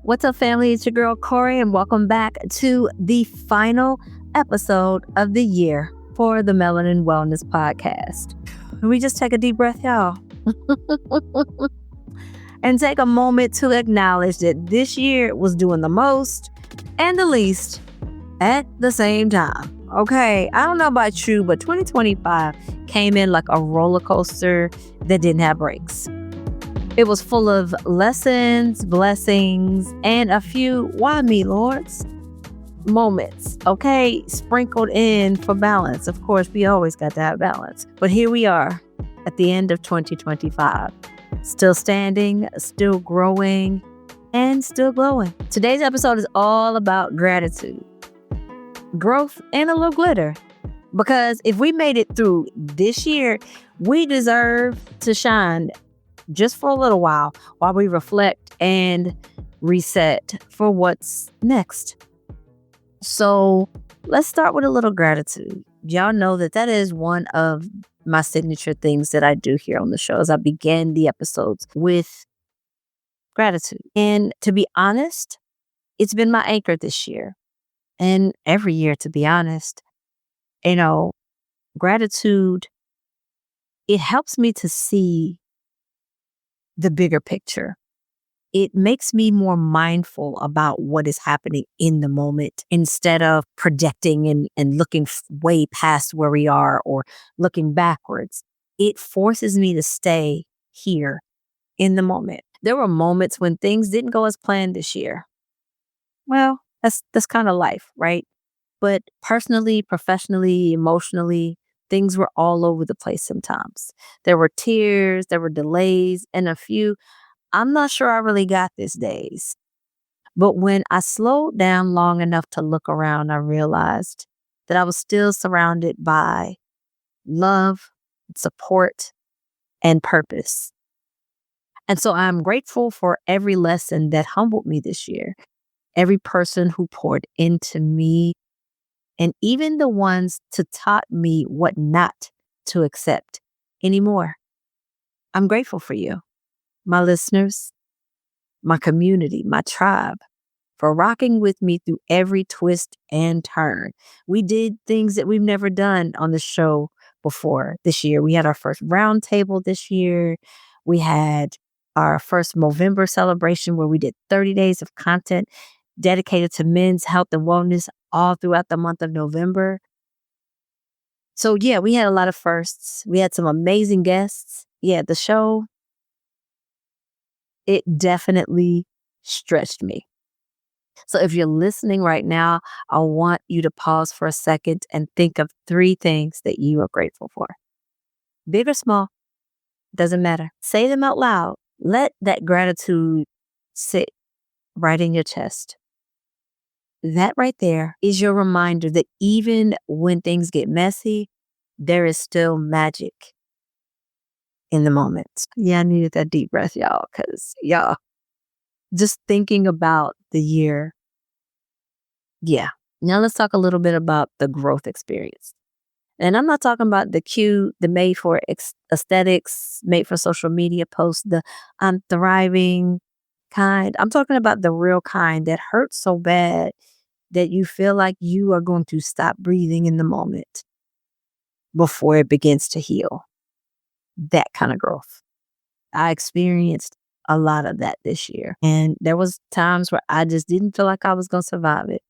What's up, family? It's your girl, Cori, and welcome back to the final episode of the year for the Melanin Wellness Podcast. Can we just take a deep breath, y'all? And take a moment to acknowledge that this year was doing the most and the least at the same time. Okay, I don't know about you, but 2025 came in like a roller coaster that didn't have brakes. It was full of lessons, blessings, and a few "why me, lords" moments, okay, sprinkled in for balance. Of course, we always got to have balance. But here we are at the end of 2025, still standing, still growing, and still glowing. Today's episode is all about gratitude, growth, and a little glitter. Because if we made it through this year, we deserve to shine just for a little while we reflect and reset for what's next. So let's start with a little gratitude. Y'all know that is one of my signature things that I do here on the show, as I begin the episodes with gratitude. And to be honest, it's been my anchor this year and every year, to be honest. Gratitude, it helps me to see the bigger picture. It makes me more mindful about what is happening in the moment instead of projecting and looking way past where we are or looking backwards. It forces me to stay here in the moment. There were moments when things didn't go as planned this year. Well, that's kind of life, right? But personally, professionally, emotionally, things were all over the place sometimes. There were tears, there were delays, and a few "I'm not sure I really got this" days. But when I slowed down long enough to look around, I realized that I was still surrounded by love, support, and purpose. And so I'm grateful for every lesson that humbled me this year, every person who poured into me, and even the ones to taught me what not to accept anymore. I'm grateful for you, my listeners, my community, my tribe, for rocking with me through every twist and turn. We did things that we've never done on the show before this year. We had our first roundtable this year. We had our first Movember celebration where we did 30 days of content dedicated to men's health and wellness all throughout the month of November. So yeah, we had a lot of firsts. We had some amazing guests. Yeah, the show, it definitely stretched me. So if you're listening right now, I want you to pause for a second and think of 3 things that you are grateful for. Big or small, doesn't matter. Say them out loud. Let that gratitude sit right in your chest. That right there is your reminder that even when things get messy, there is still magic in the moment. Yeah, I needed that deep breath, y'all, because y'all, just thinking about the year. Yeah. Now let's talk a little bit about the growth experience. And I'm not talking about the cute, the made for aesthetics, made for social media posts, the "I'm thriving" kind. I'm talking about the real kind that hurts so bad that you feel like you are going to stop breathing in the moment before it begins to heal. That kind of growth. I experienced a lot of that this year. And there was times where I just didn't feel like I was going to survive it.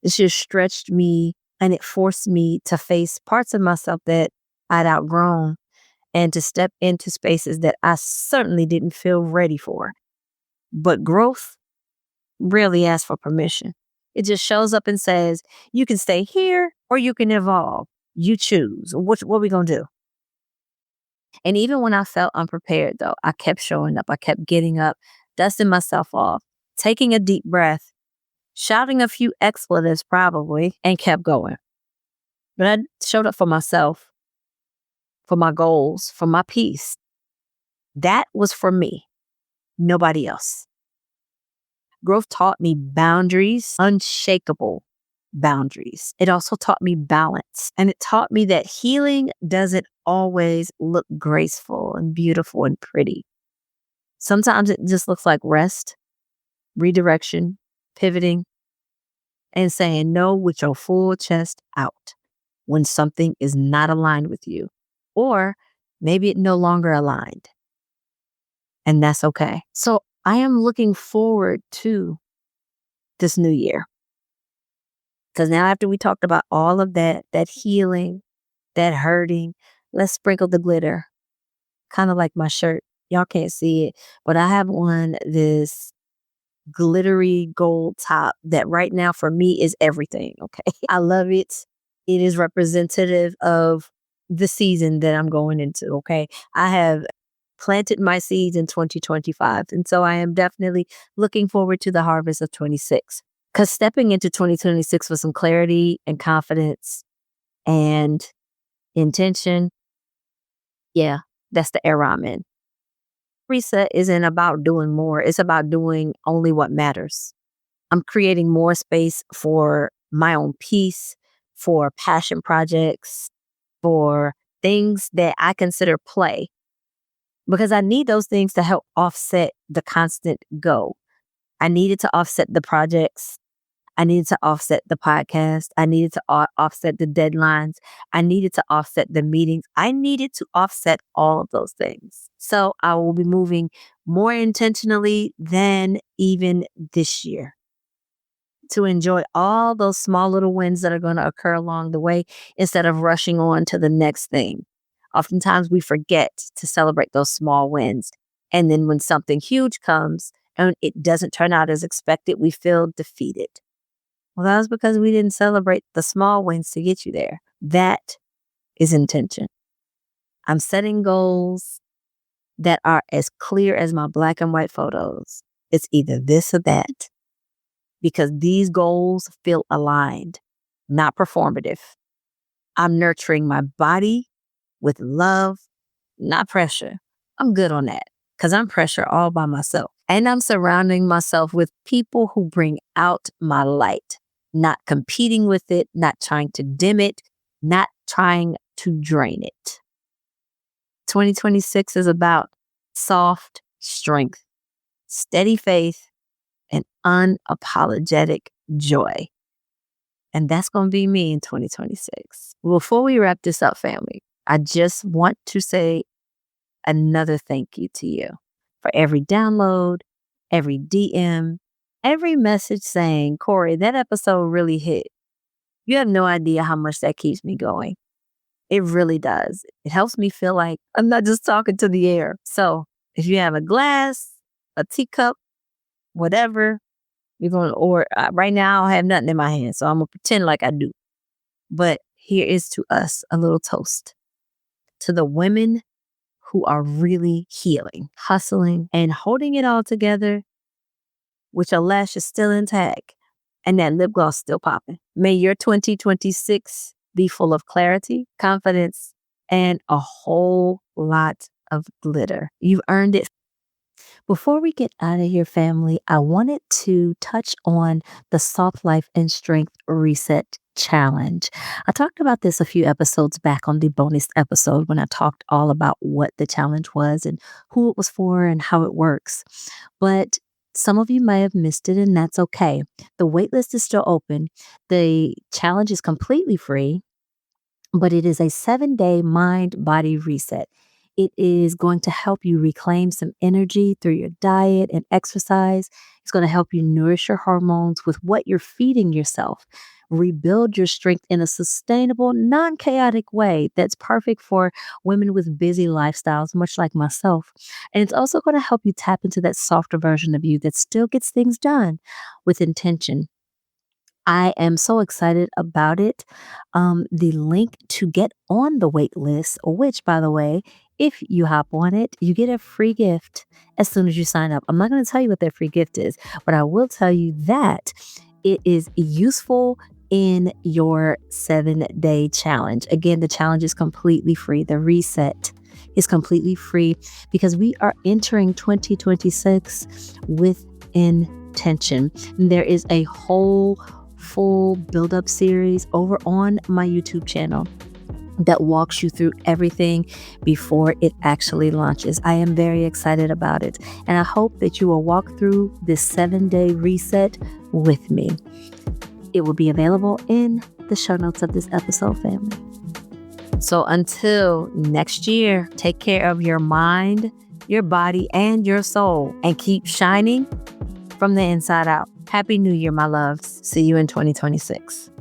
It just stretched me and it forced me to face parts of myself that I'd outgrown and to step into spaces that I certainly didn't feel ready for. But growth rarely asks for permission. It just shows up and says, you can stay here or you can evolve. You choose. What are we going to do? And even when I felt unprepared, though, I kept showing up. I kept getting up, dusting myself off, taking a deep breath, shouting a few expletives probably, and kept going. But I showed up for myself, for my goals, for my peace. That was for me, nobody else. Growth taught me boundaries, unshakable boundaries. It also taught me balance. And it taught me that healing doesn't always look graceful and beautiful and pretty. Sometimes it just looks like rest, redirection, pivoting, and saying no with your full chest out when something is not aligned with you, or maybe it no longer aligned, and that's okay. So I am looking forward to this new year, because now after we talked about all of that healing, that hurting, let's sprinkle the glitter, kind of like my shirt. Y'all can't see it, but I have on this glittery gold top that right now for me is everything. Okay. I love it. It is representative of the season that I'm going into. Okay. I have planted my seeds in 2025. And so I am definitely looking forward to the harvest of 26. Because stepping into 2026 with some clarity and confidence and intention, yeah, that's the era I'm in. Reset isn't about doing more, it's about doing only what matters. I'm creating more space for my own peace, for passion projects, for things that I consider play, because I need those things to help offset the constant go. I needed to offset the projects. I needed to offset the podcast. I needed to offset the deadlines. I needed to offset the meetings. I needed to offset all of those things. So I will be moving more intentionally than even this year to enjoy all those small little wins that are going to occur along the way instead of rushing on to the next thing. Oftentimes we forget to celebrate those small wins. And then when something huge comes and it doesn't turn out as expected, we feel defeated. Well, that was because we didn't celebrate the small wins to get you there. That is intention. I'm setting goals that are as clear as my black and white photos. It's either this or that, because these goals feel aligned, not performative. I'm nurturing my body with love, not pressure. I'm good on that because I'm pressure all by myself. And I'm surrounding myself with people who bring out my light, not competing with it, not trying to dim it, not trying to drain it. 2026 is about soft strength, steady faith, and unapologetic joy. And that's going to be me in 2026. Before we wrap this up, family, I just want to say another thank you to you for every download, every DM, every message saying, Cori, that episode really hit. You have no idea how much that keeps me going. It really does. It helps me feel like I'm not just talking to the air. So if you have a glass, a teacup, whatever, you're going to, or right now I have nothing in my hand, so I'm going to pretend like I do. But here is to us a little toast to the women who are really healing, hustling, and holding it all together with your lashes still intact and that lip gloss still popping. May your 2026 be full of clarity, confidence, and a whole lot of glitter. You've earned it. Before we get out of here, family, I wanted to touch on the Soft Life and Strength Reset Challenge. I talked about this a few episodes back on the bonus episode when I talked all about what the challenge was and who it was for and how it works. But some of you may have missed it, and that's okay. The waitlist is still open. The challenge is completely free, but it is a 7-day mind-body reset. It is going to help you reclaim some energy through your diet and exercise. It's going to help you nourish your hormones with what you're feeding yourself. Rebuild your strength in a sustainable, non-chaotic way that's perfect for women with busy lifestyles, much like myself. And it's also going to help you tap into that softer version of you that still gets things done with intention. I am so excited about it. The link to get on the wait list, which, by the way, if you hop on it, you get a free gift as soon as you sign up. I'm not going to tell you what that free gift is, but I will tell you that it is useful in your 7-day challenge. Again, the challenge is completely free. The reset is completely free because we are entering 2026 with intention. There is a whole full build-up series over on my YouTube channel that walks you through everything before it actually launches. I am very excited about it. And I hope that you will walk through this 7-day reset with me. It will be available in the show notes of this episode, family. So until next year, take care of your mind, your body, and your soul, and keep shining from the inside out. Happy New Year, my loves. See you in 2026.